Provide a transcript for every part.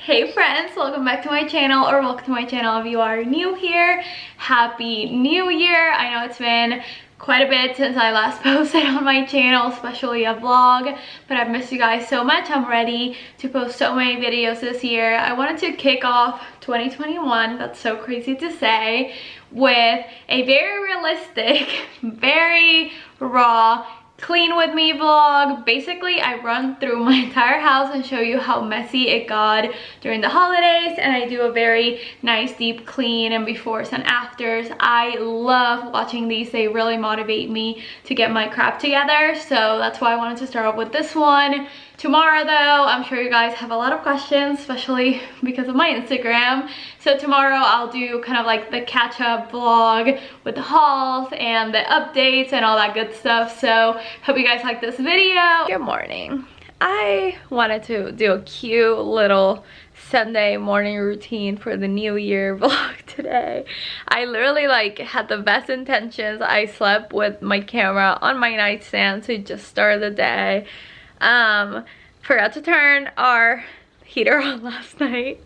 Hey friends, welcome back to my channel, or welcome to my channel if you are new here. Happy New Year. I know it's been quite a bit since I last posted on my channel, especially a vlog, but I've missed you guys so much. I'm ready to post so many videos this year. I wanted to kick off 2021, that's so crazy to say, with a very realistic, very raw, clean with me vlog. Basically, I run through my entire house and show you how messy it got during the holidays, and I do a very nice deep clean and befores and afters. I love watching these. They really motivate me to get my crap together, so that's why I wanted to start off with this one. Tomorrow though, I'm sure you guys have a lot of questions, especially because of my Instagram. So tomorrow I'll do kind of like the catch-up vlog with the hauls and the updates and all that good stuff. So hope you guys like this video. Good morning. I wanted to do a cute little Sunday morning routine for the New Year vlog today. I literally had the best intentions. I slept with my camera on my nightstand to just start the day. Forgot to turn our heater on last night,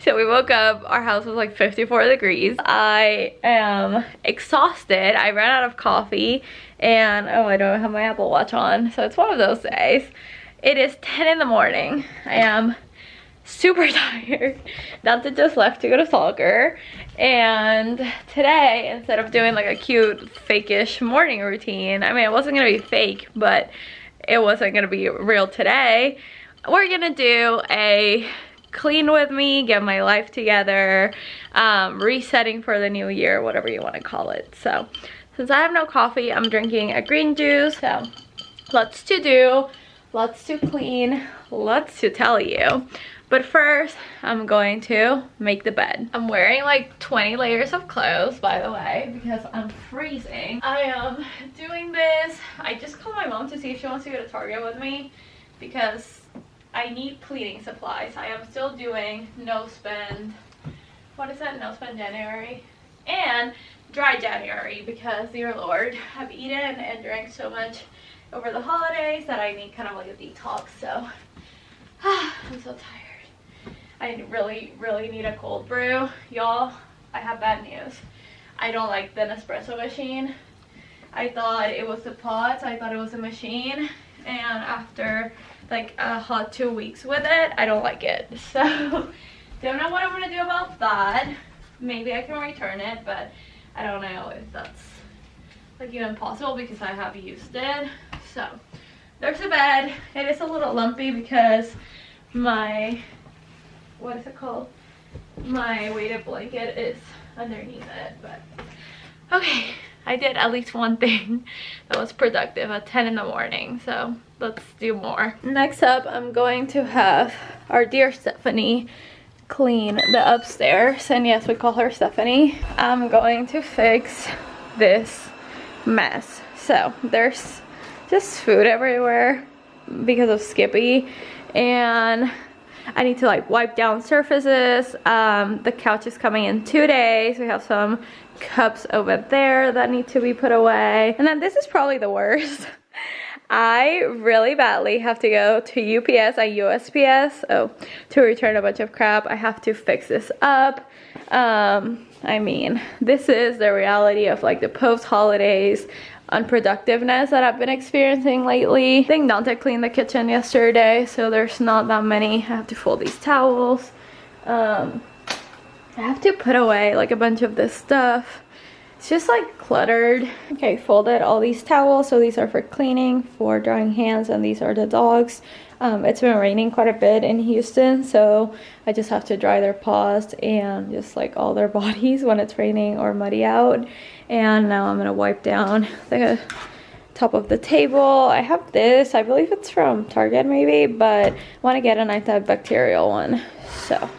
so we woke up, our house was like 54 degrees. I am exhausted. I ran out of coffee, and oh, I don't have my Apple Watch on, so it's one of those days. It is 10 in the morning. I am super tired. Dante just left to go to soccer, and today, instead of doing like a cute fake-ish morning routine, I mean, it wasn't gonna be fake, but it wasn't gonna be real today. We're gonna do a clean with me, get my life together, resetting for the new year, whatever you want to call it. So since I have no coffee, I'm drinking a green juice. So lots to do, lots to clean, lots to tell you. But first, I'm going to make the bed. I'm wearing like 20 layers of clothes, by the way, because I'm freezing. I am doing this. I just called my mom to see if she wants to go to Target with me, because I need cleaning supplies. I am still doing no spend, what is that, no spend January, and dry January, because dear Lord, I've eaten and drank so much over the holidays that I need kind of like a detox. So I'm so tired. I really need a cold brew. Y'all, I have bad news. I don't like the Nespresso machine. I thought it was the pots, I thought it was a machine, and after like a hot 2 weeks with it, I don't like it. So don't know what I'm gonna do about that. Maybe I can return it, but I don't know if that's like even possible because I have used it. So there's the bed. It is a little lumpy because my, what is it called, my weighted blanket is underneath it. But okay, I did at least one thing that was productive at 10 in the morning, so let's do more. Next up, I'm going to have our dear Stephanie clean the upstairs, and yes, we call her Stephanie. I'm going to fix this mess. So there's just food everywhere because of Skippy, and I need to like wipe down surfaces. The couch is coming in 2 days. We have some cups over there that need to be put away. And then this is probably the worst. I really badly have to go to UPS and USPS to return a bunch of crap. I have to fix this up. I mean, this is the reality of like the post-holidays unproductiveness that I've been experiencing lately. I think Dante cleaned the kitchen yesterday, so there's not that many. I have to fold these towels. I have to put away like a bunch of this stuff. It's just like cluttered. Okay, folded all these towels. So these are for cleaning, for drying hands, and these are the dogs. It's been raining quite a bit in Houston, so I just have to dry their paws and just like all their bodies when it's raining or muddy out. And now I'm gonna wipe down the top of the table. I have this, I believe it's from Target maybe, but I want to get an antibacterial one. So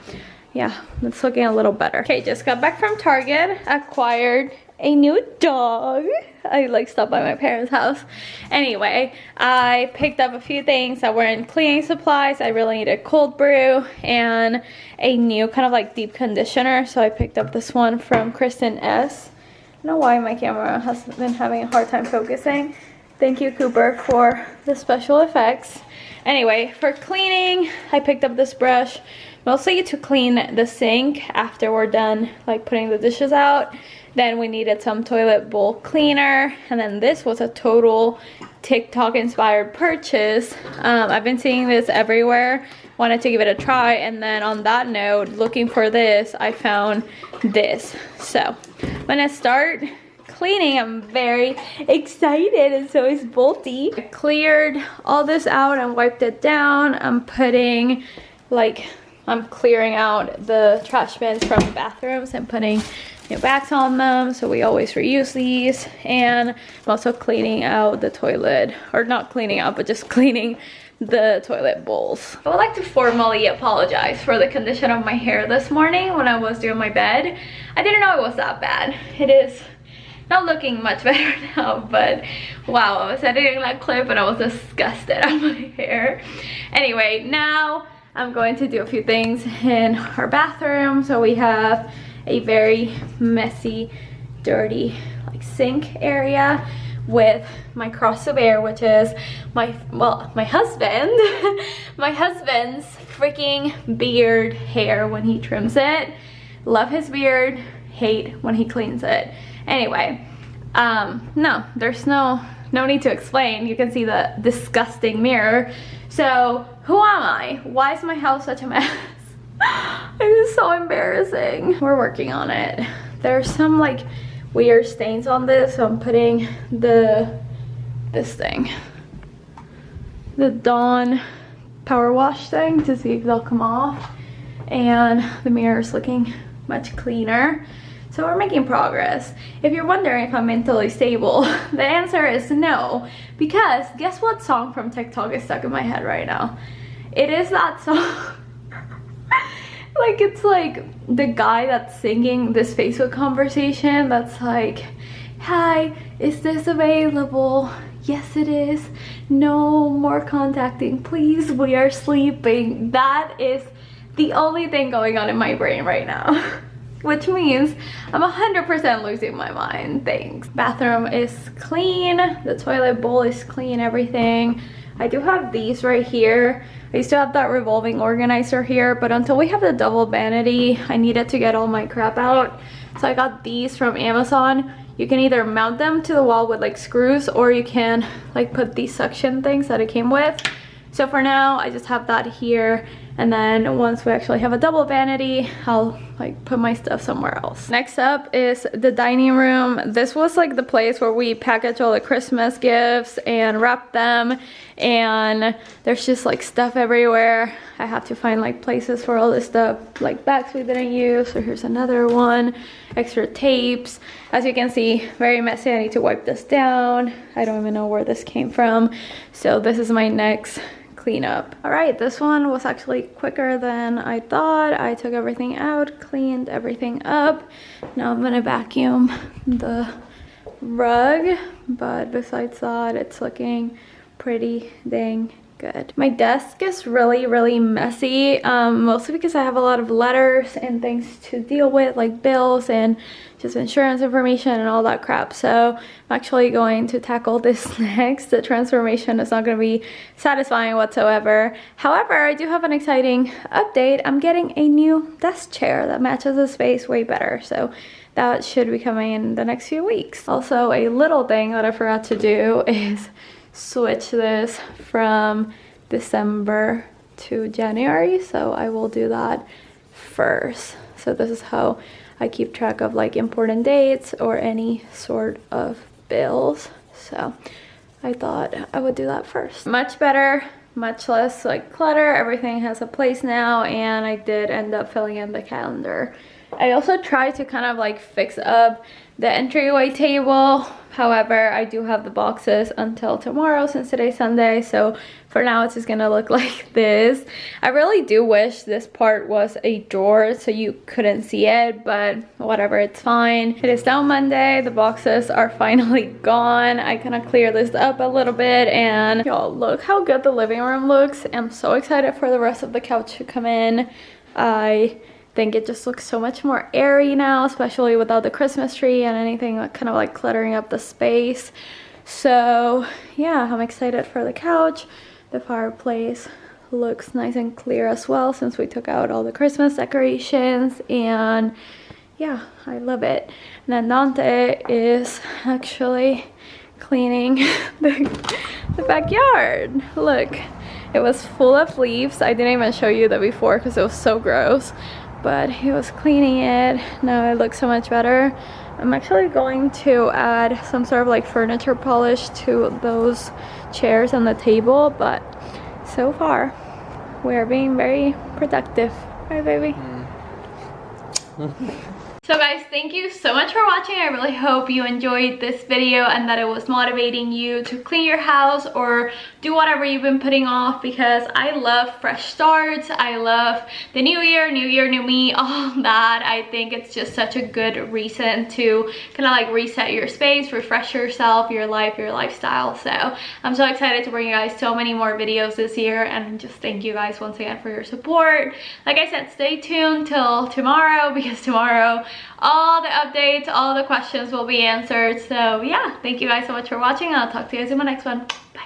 yeah, it's looking a little better. Okay, just got back from Target, acquired a new dog. I like stopped by my parents' house. Anyway, I picked up a few things that were in cleaning supplies. I really needed cold brew and a new kind of like deep conditioner, so I picked up this one from Kristen S. I don't know why my camera has been having a hard time focusing. Thank you, Cooper, for the special effects. Anyway, for cleaning, I picked up this brush mostly to clean the sink after we're done like putting the dishes out. Then we needed some toilet bowl cleaner, and then this was a total TikTok inspired purchase. I've been seeing this everywhere, wanted to give it a try, and then on that note, looking for this, I found this. So when I start cleaning, I'm very excited, and so is Bolty. I cleared all this out and wiped it down. I'm putting I'm clearing out the trash bins from the bathrooms and putting new bags on them, so we always reuse these. And I'm also cleaning out the toilet, or not cleaning out, but just cleaning the toilet bowls. I would like to formally apologize for the condition of my hair this morning when I was doing my bed. I didn't know it was that bad. It is not looking much better now, but wow, I was editing that clip and I was disgusted at my hair. Anyway, now I'm going to do a few things in our bathroom. So we have a very messy, dirty sink area with my cross of air, which is my husband my husband's freaking beard hair when he trims it. Love his beard, hate when he cleans it. Anyway, no, there's no need to explain. You can see the disgusting mirror. So who am I? Why is my house such a mess? It is so embarrassing. We're working on it. There's some weird stains on this, so I'm putting this thing, the Dawn power wash thing, to see if they'll come off. And the mirror is looking much cleaner. So we're making progress. If you're wondering if I'm mentally stable, the answer is no, because guess what song from TikTok is stuck in my head right now? It is that song. It's the guy that's singing this Facebook conversation that's like, hi, is this available? Yes it is. No more contacting, please, we are sleeping. That is the only thing going on in my brain right now. Which means I'm 100% losing my mind. Thanks. Bathroom is clean, the toilet bowl is clean, everything. I do have these right here. I used to have that revolving organizer here, but until we have the double vanity, I needed to get all my crap out. So I got these from Amazon. You can either mount them to the wall with screws, or you can put these suction things that it came with. So for now, I just have that here. And then once we actually have a double vanity, I'll put my stuff somewhere else. Next up is the dining room. This was the place where we package all the Christmas gifts and wrap them. And there's just stuff everywhere. I have to find places for all this stuff, bags we didn't use. So here's another one, extra tapes. As you can see, very messy. I need to wipe this down. I don't even know where this came from. So this is my next cleanup. All right, this one was actually quicker than I thought. I took everything out, cleaned everything up. Now I'm gonna vacuum the rug, but besides that, it's looking pretty dang good. My desk is really messy, mostly because I have a lot of letters and things to deal with, like bills and just insurance information and all that crap. So I'm actually going to tackle this next. The transformation is not going to be satisfying whatsoever. However, I do have an exciting update. I'm getting a new desk chair that matches the space way better. So that should be coming in the next few weeks. Also, a little thing that I forgot to do is switch this from December to January, so I will do that first. So this is how I keep track of important dates or any sort of bills. So I thought I would do that first. Much better, much less clutter. Everything has a place now, and I did end up filling in the calendar. I also tried to kind of fix up the entryway table. However, I do have the boxes until tomorrow since today's Sunday, so for now it's just gonna look like this. I really do wish this part was a drawer so you couldn't see it, but whatever, it's fine. It is now Monday. The boxes are finally gone. I kind of cleared this up a little bit, and y'all, look how good the living room looks. I'm so excited for the rest of the couch to come in. I think it just looks so much more airy now, especially without the Christmas tree and anything kind of cluttering up the space. So yeah, I'm excited for the couch. The fireplace looks nice and clear as well since we took out all the Christmas decorations, and yeah, I love it. And then Dante is actually cleaning the backyard. Look, it was full of leaves. I didn't even show you that before because it was so gross, but he was cleaning it. Now it looks so much better. I'm actually going to add some sort of like furniture polish to those chairs on the table, but so far we're being very productive, right baby? So guys, thank you so much for watching. I really hope you enjoyed this video and that it was motivating you to clean your house or do whatever you've been putting off, because I love fresh starts. I love the new year, new me, all that. I think it's just such a good reason to kind of like reset your space, refresh yourself, your life, your lifestyle. So I'm so excited to bring you guys so many more videos this year, and just thank you guys once again for your support. Like I said, stay tuned till tomorrow, because tomorrow all the updates, all the questions will be answered. So yeah, thank you guys so much for watching. I'll talk to you guys in my next one. Bye.